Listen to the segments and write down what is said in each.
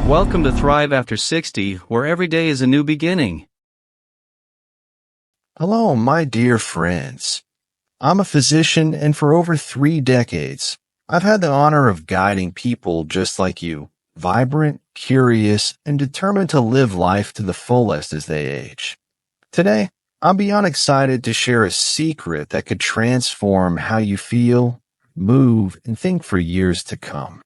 Welcome to Thrive After 60, where every day is a new beginning. Hello, my dear friends. I'm a physician, and for over 3 decades, I've had the honor of guiding people just like you, vibrant, curious, and determined to live life to the fullest as they age. Today, I'm beyond excited to share a secret that could transform how you feel, move, and think for years to come.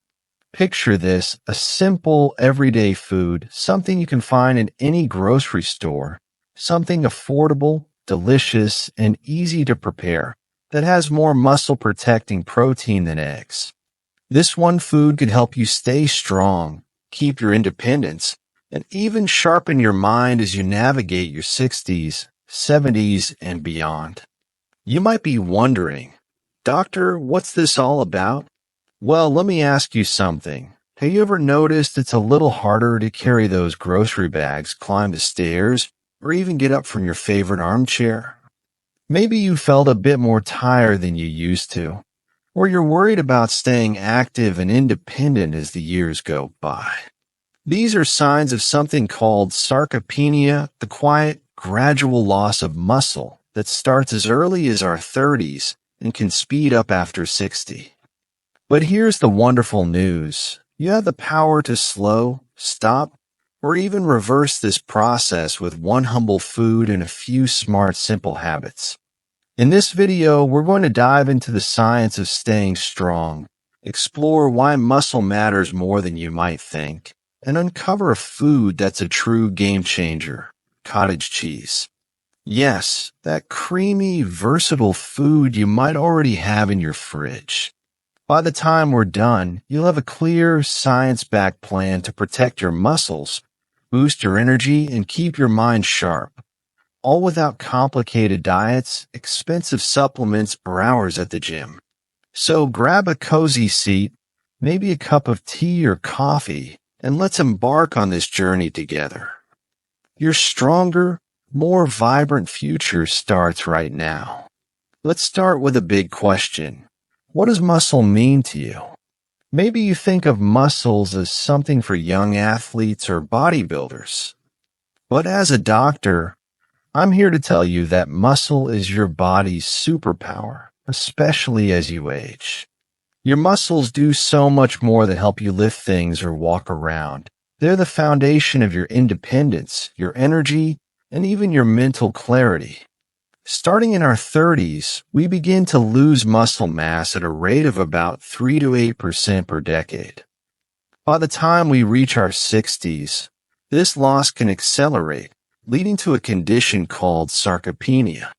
Picture this, a simple, everyday food, something you can find in any grocery store, something affordable, delicious, and easy to prepare that has more muscle-protecting protein than eggs. This one food could help you stay strong, keep your independence, and even sharpen your mind as you navigate your 60s, 70s, and beyond. You might be wondering, Doctor, what's this all about? Well, let me ask you something. Have you ever noticed it's a little harder to carry those grocery bags, climb the stairs, or even get up from your favorite armchair? Maybe you felt a bit more tired than you used to, or you're worried about staying active and independent as the years go by. These are signs of something called sarcopenia, the quiet, gradual loss of muscle that starts as early as our 30s and can speed up after 60. But here's the wonderful news. You have the power to slow, stop, or even reverse this process with one humble food and a few smart, simple habits. In this video, we're going to dive into the science of staying strong, explore why muscle matters more than you might think, and uncover a food that's a true game changer, cottage cheese. Yes, that creamy, versatile food you might already have in your fridge. By the time we're done, you'll have a clear, science-backed plan to protect your muscles, boost your energy, and keep your mind sharp, all without complicated diets, expensive supplements, or hours at the gym. So grab a cozy seat, maybe a cup of tea or coffee, and let's embark on this journey together. Your stronger, more vibrant future starts right now. Let's start with a big question. What does muscle mean to you? Maybe you think of muscles as something for young athletes or bodybuilders. But as a doctor, I'm here to tell you that muscle is your body's superpower, especially as you age. Your muscles do so much more than help you lift things or walk around. They're the foundation of your independence, your energy, and even your mental clarity. Starting in our 30s, we begin to lose muscle mass at a rate of about 3 to 8% per decade. By the time we reach our 60s, this loss can accelerate, leading to a condition called sarcopenia.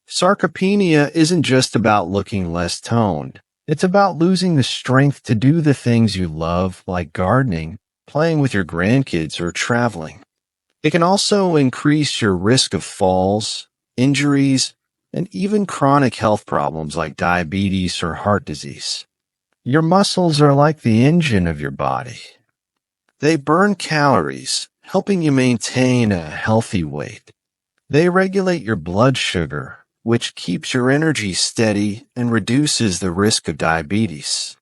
Sarcopenia isn't just about looking less toned. It's about losing the strength to do the things you love, like gardening, playing with your grandkids, or traveling. It can also increase your risk of falls, injuries, and even chronic health problems like diabetes or heart disease. Your muscles are like the engine of your body. They burn calories, helping you maintain a healthy weight. They regulate your blood sugar, which keeps your energy steady and reduces the risk of diabetes.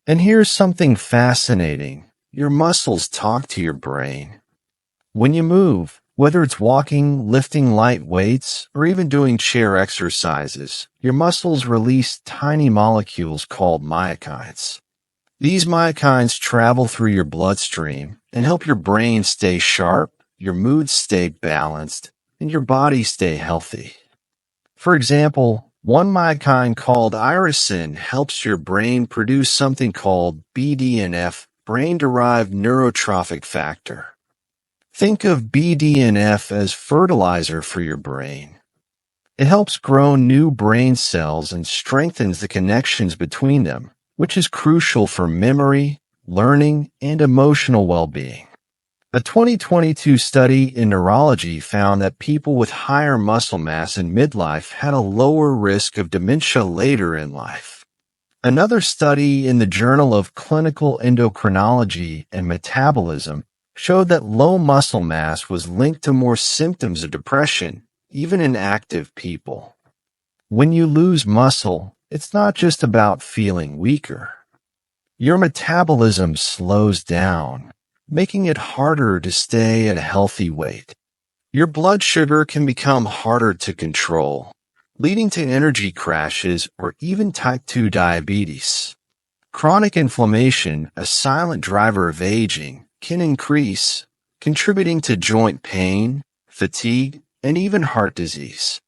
And here's something fascinating. Your muscles talk to your brain. When you move, whether it's walking, lifting light weights, or even doing chair exercises, your muscles release tiny molecules called myokines. These myokines travel through your bloodstream and help your brain stay sharp, your mood stay balanced, and your body stay healthy. For example, one myokine called irisin helps your brain produce something called BDNF, brain-derived neurotrophic factor. Think of BDNF as fertilizer for your brain. It helps grow new brain cells and strengthens the connections between them, which is crucial for memory, learning, and emotional well-being. A 2022 study in neurology found that people with higher muscle mass in midlife had a lower risk of dementia later in life. Another study in the Journal of Clinical Endocrinology and Metabolism showed that low muscle mass was linked to more symptoms of depression, even in active people. When you lose muscle, it's not just about feeling weaker. Your metabolism slows down. making it harder to stay at a healthy weight. Your blood sugar can become harder to control, leading to energy crashes or even type 2 diabetes. Chronic inflammation, a silent driver of aging, can increase, contributing to joint pain, fatigue, and even heart disease.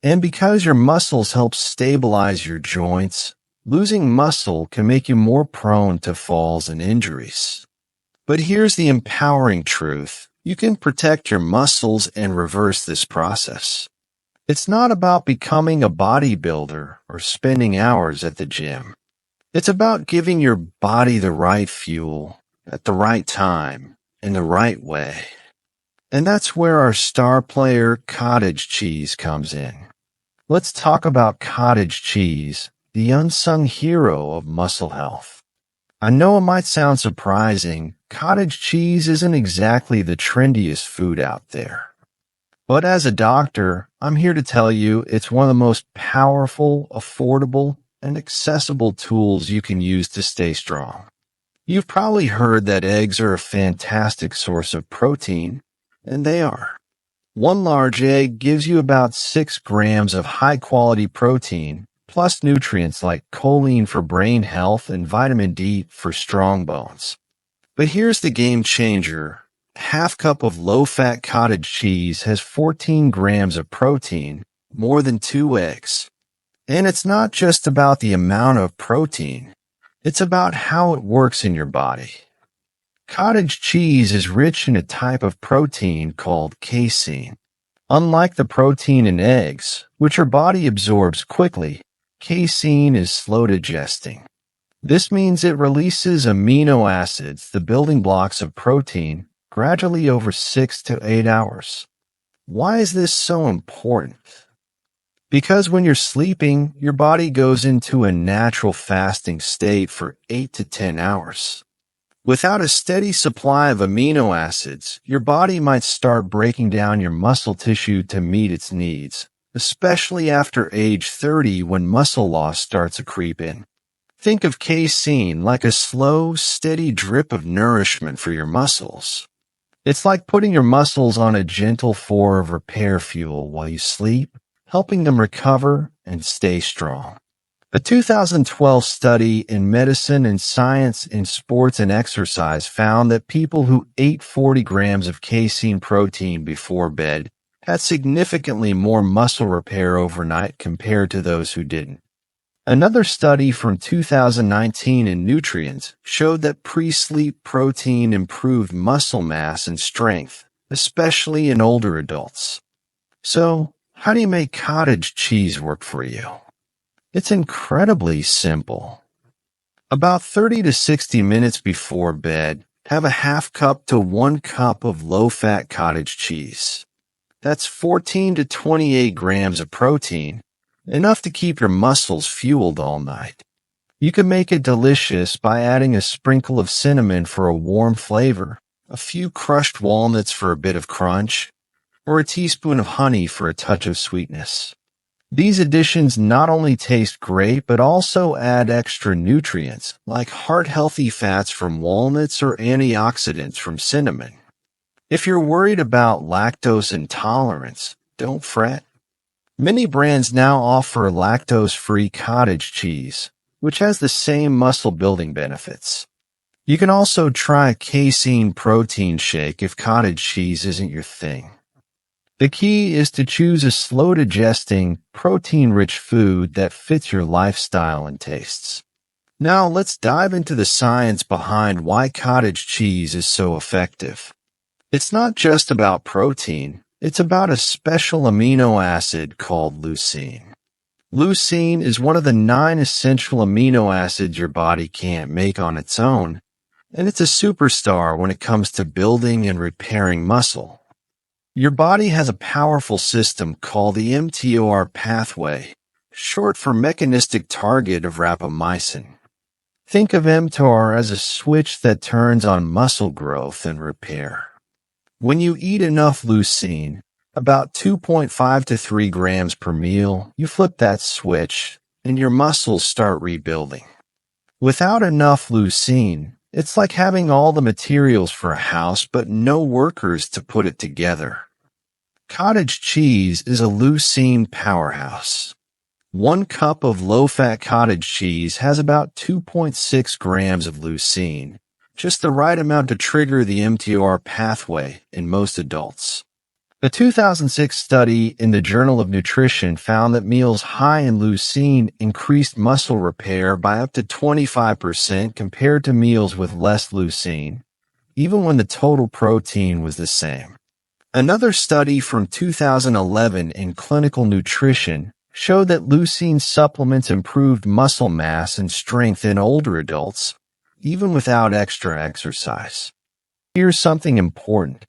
And because your muscles help stabilize your joints, losing muscle can make you more prone to falls and injuries. But here's the empowering truth. You can protect your muscles and reverse this process. It's not about becoming a bodybuilder or spending hours at the gym. It's about giving your body the right fuel at the right time in the right way. And that's where our star player cottage cheese comes in. Let's talk about cottage cheese, the unsung hero of muscle health. I know it might sound surprising. Cottage cheese isn't exactly the trendiest food out there. But as a doctor, I'm here to tell you it's one of the most powerful, affordable, and accessible tools you can use to stay strong. You've probably heard that eggs are a fantastic source of protein, and they are. One large egg gives you about 6 grams of high-quality protein, plus nutrients like choline for brain health and vitamin D for strong bones. But here's the game changer. A half cup of low-fat cottage cheese has 14 grams of protein, more than 2 eggs. And it's not just about the amount of protein. It's about how it works in your body. Cottage cheese is rich in a type of protein called casein. Unlike the protein in eggs, which your body absorbs quickly, casein is slow digesting. This means it releases amino acids, the building blocks of protein, gradually over 6 to 8 hours. Why is this so important? Because when you're sleeping, your body goes into a natural fasting state for 8 to 10 hours. Without a steady supply of amino acids, your body might start breaking down your muscle tissue to meet its needs, especially after age 30 when muscle loss starts to creep in. Think of casein like a slow, steady drip of nourishment for your muscles. It's like putting your muscles on a gentle pour of repair fuel while you sleep, helping them recover and stay strong. A 2012 study in Medicine and Science in Sports and Exercise found that people who ate 40 grams of casein protein before bed had significantly more muscle repair overnight compared to those who didn't. Another study from 2019 in Nutrients showed that pre-sleep protein improved muscle mass and strength, especially in older adults. So, how do you make cottage cheese work for you? It's incredibly simple. About 30 to 60 minutes before bed, have a half cup to 1 cup of low-fat cottage cheese. That's 14 to 28 grams of protein, enough to keep your muscles fueled all night. You can make it delicious by adding a sprinkle of cinnamon for a warm flavor, a few crushed walnuts for a bit of crunch, or a teaspoon of honey for a touch of sweetness. These additions not only taste great, but also add extra nutrients, like heart-healthy fats from walnuts or antioxidants from cinnamon. If you're worried about lactose intolerance, don't fret. Many brands now offer lactose-free cottage cheese, which has the same muscle-building benefits. You can also try a casein protein shake if cottage cheese isn't your thing. The key is to choose a slow-digesting, protein-rich food that fits your lifestyle and tastes. Now let's dive into the science behind why cottage cheese is so effective. It's not just about protein, it's about a special amino acid called leucine. Leucine is one of the 9 essential amino acids your body can't make on its own, and it's a superstar when it comes to building and repairing muscle. Your body has a powerful system called the mTOR pathway, short for mechanistic target of rapamycin. Think of mTOR as a switch that turns on muscle growth and repair. When you eat enough leucine, about 2.5 to 3 grams per meal, you flip that switch and your muscles start rebuilding. Without enough leucine, It's like having all the materials for a house but no workers to put it together. Cottage cheese is a leucine powerhouse. 1 cup of low-fat cottage cheese has about 2.6 grams of leucine, just the right amount to trigger the mTOR pathway in most adults. A 2006 study in the Journal of Nutrition found that meals high in leucine increased muscle repair by up to 25% compared to meals with less leucine, even when the total protein was the same. Another study from 2011 in Clinical Nutrition showed that leucine supplements improved muscle mass and strength in older adults, even without extra exercise. Here's something important.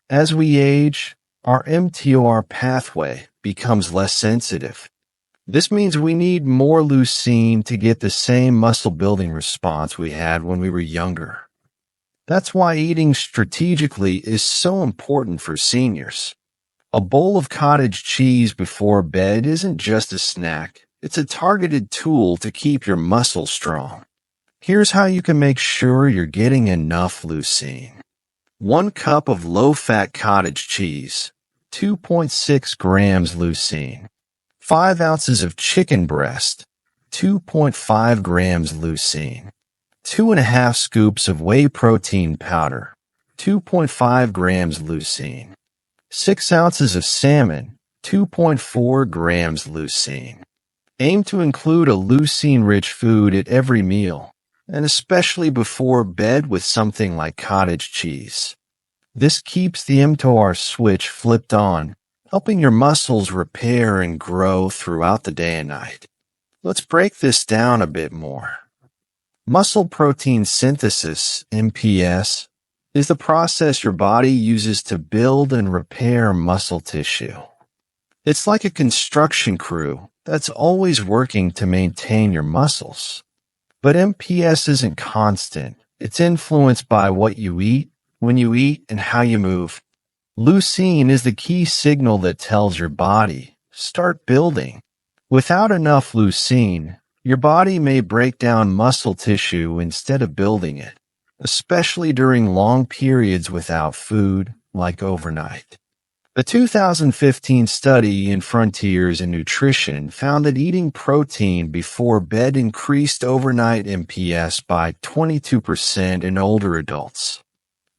As we age, our mTOR pathway becomes less sensitive. This means we need more leucine to get the same muscle-building response we had when we were younger. That's why eating strategically is so important for seniors. A bowl of cottage cheese before bed isn't just a snack. It's a targeted tool to keep your muscles strong. Here's how you can make sure you're getting enough leucine. 1 cup of low-fat cottage cheese, 2.6 grams leucine. 5 ounces of chicken breast, 2.5 grams leucine. 2.5 scoops of whey protein powder, 2.5 grams leucine. 6 ounces of salmon, 2.4 grams leucine. Aim to include a leucine-rich food at every meal, and especially before bed with something like cottage cheese. This keeps the mTOR switch flipped on, helping your muscles repair and grow throughout the day and night. Let's break this down a bit more. Muscle protein synthesis, MPS, is the process your body uses to build and repair muscle tissue. It's like a construction crew that's always working to maintain your muscles. But MPS isn't constant. It's influenced by what you eat, when you eat, and how you move. Leucine is the key signal that tells your body, start building. Without enough leucine, your body may break down muscle tissue instead of building it, especially during long periods without food, like overnight. A 2015 study in Frontiers in Nutrition found that eating protein before bed increased overnight MPS by 22% in older adults.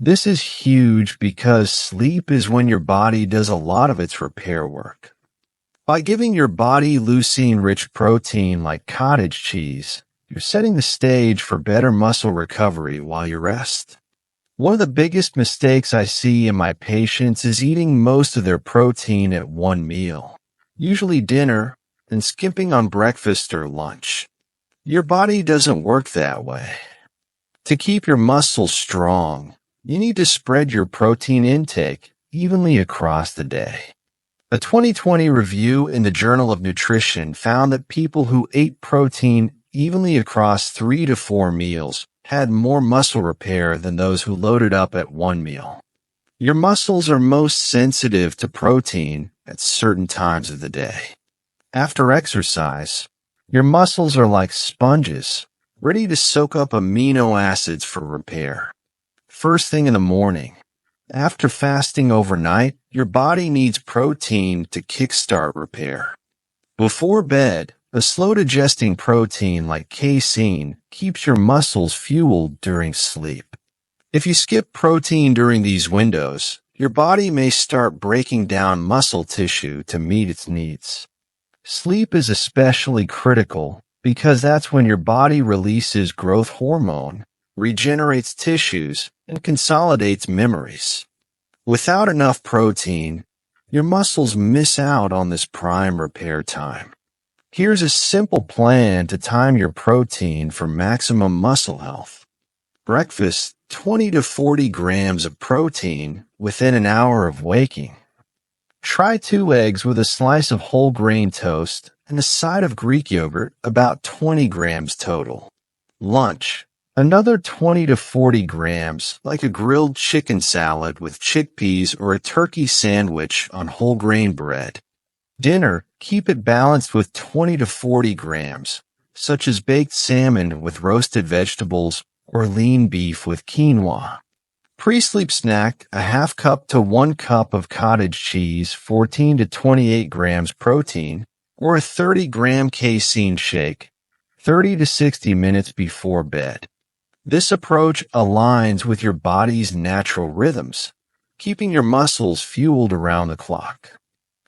This is huge because sleep is when your body does a lot of its repair work. By giving your body leucine-rich protein like cottage cheese, you're setting the stage for better muscle recovery while you rest. One of the biggest mistakes I see in my patients is eating most of their protein at one meal, usually dinner, and skipping on breakfast or lunch. Your body doesn't work that way. To keep your muscles strong, you need to spread your protein intake evenly across the day. A 2020 review in the Journal of Nutrition found that people who ate protein evenly across 3 to 4 meals had more muscle repair than those who loaded up at one meal. Your muscles are most sensitive to protein at certain times of the day. After exercise, your muscles are like sponges, ready to soak up amino acids for repair. First thing in the morning, after fasting overnight, your body needs protein to kickstart repair. Before bed, a slow-digesting protein like casein keeps your muscles fueled during sleep. If you skip protein during these windows, your body may start breaking down muscle tissue to meet its needs. Sleep is especially critical because that's when your body releases growth hormone, regenerates tissues, and consolidates memories. Without enough protein, your muscles miss out on this prime repair time. Here's a simple plan to time your protein for maximum muscle health. Breakfast, 20 to 40 grams of protein within an hour of waking. Try 2 eggs with a slice of whole grain toast and a side of Greek yogurt, about 20 grams total. Lunch, another 20 to 40 grams, like a grilled chicken salad with chickpeas or a turkey sandwich on whole grain bread. Dinner, keep it balanced with 20 to 40 grams, such as baked salmon with roasted vegetables or lean beef with quinoa. Pre-sleep snack, a half cup to 1 cup of cottage cheese, 14 to 28 grams protein, or a 30-gram casein shake, 30 to 60 minutes before bed. This approach aligns with your body's natural rhythms, keeping your muscles fueled around the clock.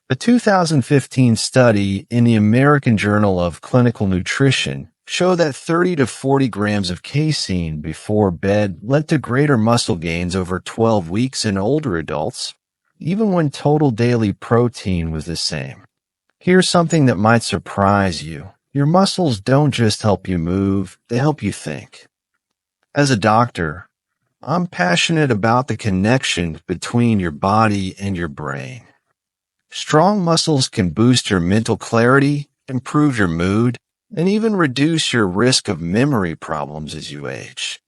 A 2015 study in the American Journal of Clinical Nutrition showed that 30 to 40 grams of casein before bed led to greater muscle gains over 12 weeks in older adults, even when total daily protein was the same. Here's something that might surprise you. Your muscles don't just help you move, they help you think. As a doctor, I'm passionate about the connection between your body and your brain. Strong muscles can boost your mental clarity, improve your mood, and even reduce your risk of memory problems as you age.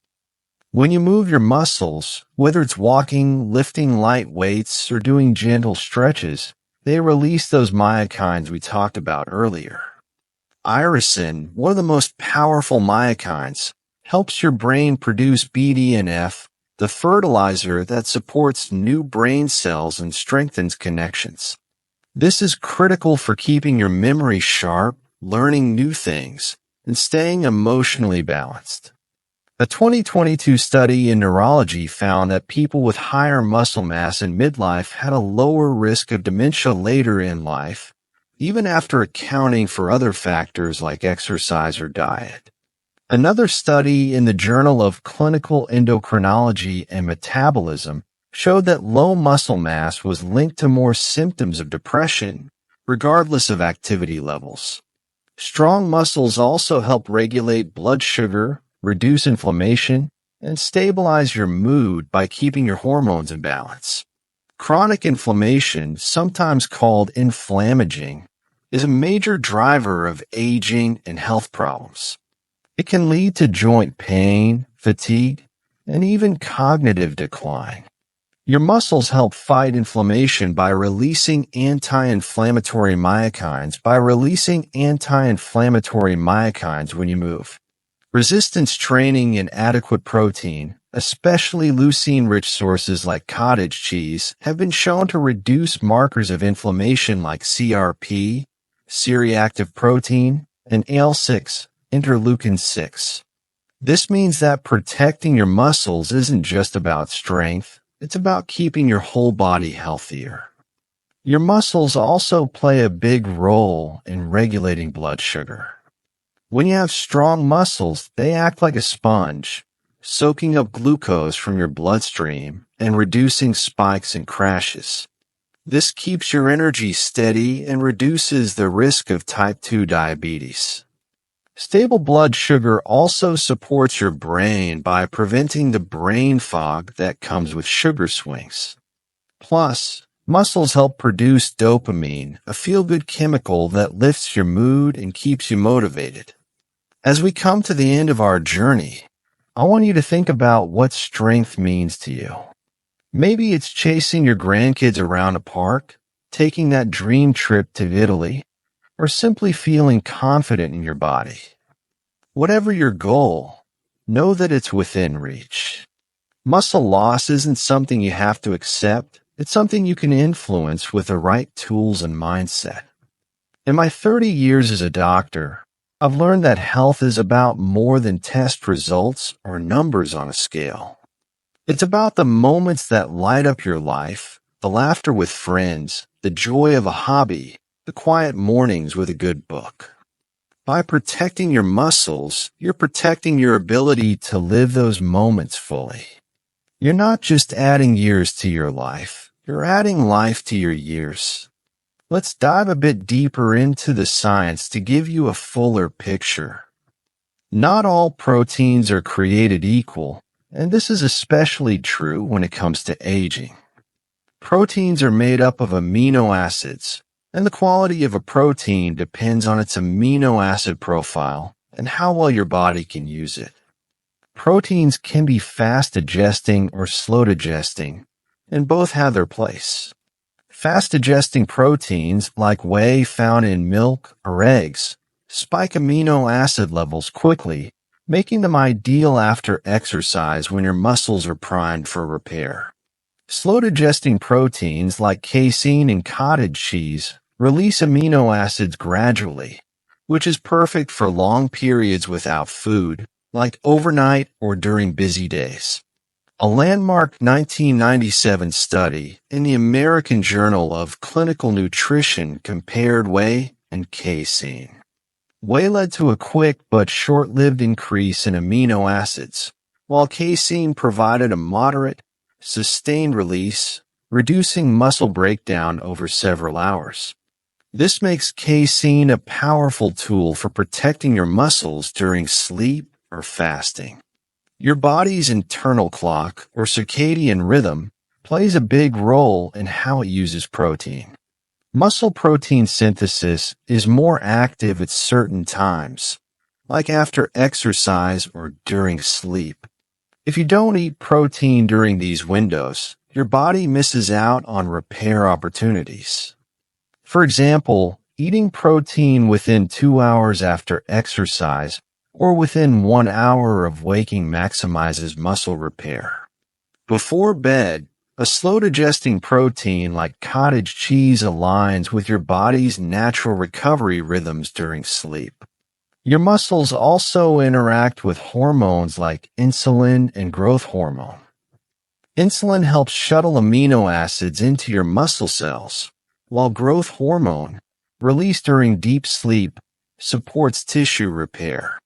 When you move your muscles, whether it's walking, lifting light weights, or doing gentle stretches, they release those myokines we talked about earlier. Irisin, one of the most powerful myokines, helps your brain produce BDNF, the fertilizer that supports new brain cells and strengthens connections. This is critical for keeping your memory sharp, learning new things, and staying emotionally balanced. A 2022 study in neurology found that people with higher muscle mass in midlife had a lower risk of dementia later in life, even after accounting for other factors like exercise or diet. Another study in the Journal of Clinical Endocrinology and Metabolism showed that low muscle mass was linked to more symptoms of depression, regardless of activity levels. Strong muscles also help regulate blood sugar, reduce inflammation, and stabilize your mood by keeping your hormones in balance. Chronic inflammation, sometimes called inflammaging, is a major driver of aging and health problems. It can lead to joint pain, fatigue, and even cognitive decline. Your muscles help fight inflammation by releasing anti-inflammatory myokines when you move. Resistance training and adequate protein, especially leucine-rich sources like cottage cheese, have been shown to reduce markers of inflammation like CRP, C-reactive protein, and IL-6, interleukin-6. This means that protecting your muscles isn't just about strength, it's about keeping your whole body healthier. Your muscles also play a big role in regulating blood sugar. When you have strong muscles, they act like a sponge, soaking up glucose from your bloodstream and reducing spikes and crashes. This keeps your energy steady and reduces the risk of type 2 diabetes. Stable blood sugar also supports your brain by preventing the brain fog that comes with sugar swings. Plus, muscles help produce dopamine, a feel-good chemical that lifts your mood and keeps you motivated. As we come to the end of our journey, I want you to think about what strength means to you. Maybe it's chasing your grandkids around a park, taking that dream trip to Italy, or simply feeling confident in your body. Whatever your goal, know that it's within reach. Muscle loss isn't something you have to accept. It's something you can influence with the right tools and mindset. In my 30 years as a doctor, I've learned that health is about more than test results or numbers on a scale. It's about the moments that light up your life, the laughter with friends, the joy of a hobby, the quiet mornings with a good book. By protecting your muscles, you're protecting your ability to live those moments fully. You're not just adding years to your life, you're adding life to your years. Let's dive a bit deeper into the science to give you a fuller picture. Not all proteins are created equal, and this is especially true when it comes to aging. Proteins are made up of amino acids, and the quality of a protein depends on its amino acid profile and how well your body can use it. Proteins can be fast digesting or slow digesting, and both have their place. Fast digesting proteins like whey found in milk or eggs spike amino acid levels quickly, making them ideal after exercise when your muscles are primed for repair. Slow-digesting proteins like casein and cottage cheese release amino acids gradually, which is perfect for long periods without food, like overnight or during busy days. A landmark 1997 study in the American Journal of Clinical Nutrition compared whey and casein. Whey led to a quick but short-lived increase in amino acids, while casein provided a moderate, sustained release, reducing muscle breakdown over several hours. This makes casein a powerful tool for protecting your muscles during sleep or fasting. Your body's internal clock, or circadian rhythm, plays a big role in how it uses protein. Muscle protein synthesis is more active at certain times, like after exercise or during sleep. If you don't eat protein during these windows, your body misses out on repair opportunities. For example, eating protein within 2 hours after exercise or within 1 hour of waking maximizes muscle repair. Before bed, a slow-digesting protein like cottage cheese aligns with your body's natural recovery rhythms during sleep. Your muscles also interact with hormones like insulin and growth hormone. Insulin helps shuttle amino acids into your muscle cells, while growth hormone, released during deep sleep, supports tissue repair.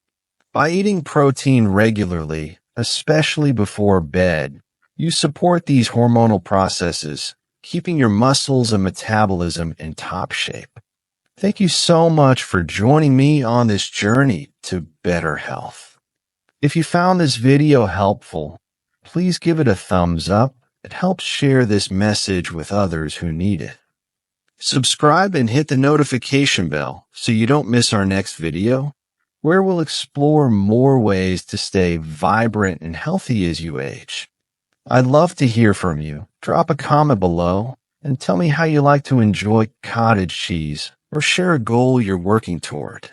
By eating protein regularly, especially before bed, you support these hormonal processes, keeping your muscles and metabolism in top shape. Thank you so much for joining me on this journey to better health. If you found this video helpful, please give it a thumbs up. It helps share this message with others who need it. Subscribe and hit the notification bell so you don't miss our next video, where we'll explore more ways to stay vibrant and healthy as you age. I'd love to hear from you. Drop a comment below and tell me how you like to enjoy cottage cheese or share a goal you're working toward.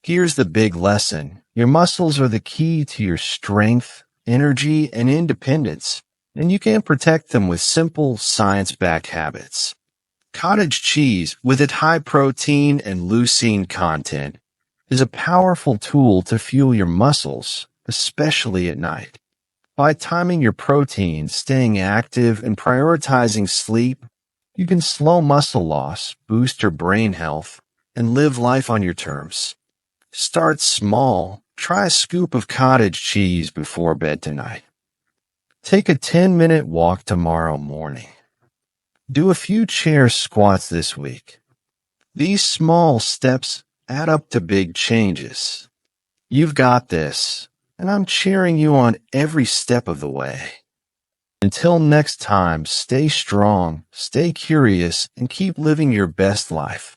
Here's the big lesson. Your muscles are the key to your strength, energy, and independence, and you can protect them with simple, science-backed habits. Cottage cheese, with its high protein and leucine content, is a powerful tool to fuel your muscles, especially at night. By timing your protein, staying active, and prioritizing sleep, you can slow muscle loss, boost your brain health, and live life on your terms. Start small. Try a scoop of cottage cheese before bed tonight. Take a 10-minute walk tomorrow morning. Do a few chair squats this week. These small steps add up to big changes. You've got this, and I'm cheering you on every step of the way. Until next time, stay strong, stay curious, and keep living your best life.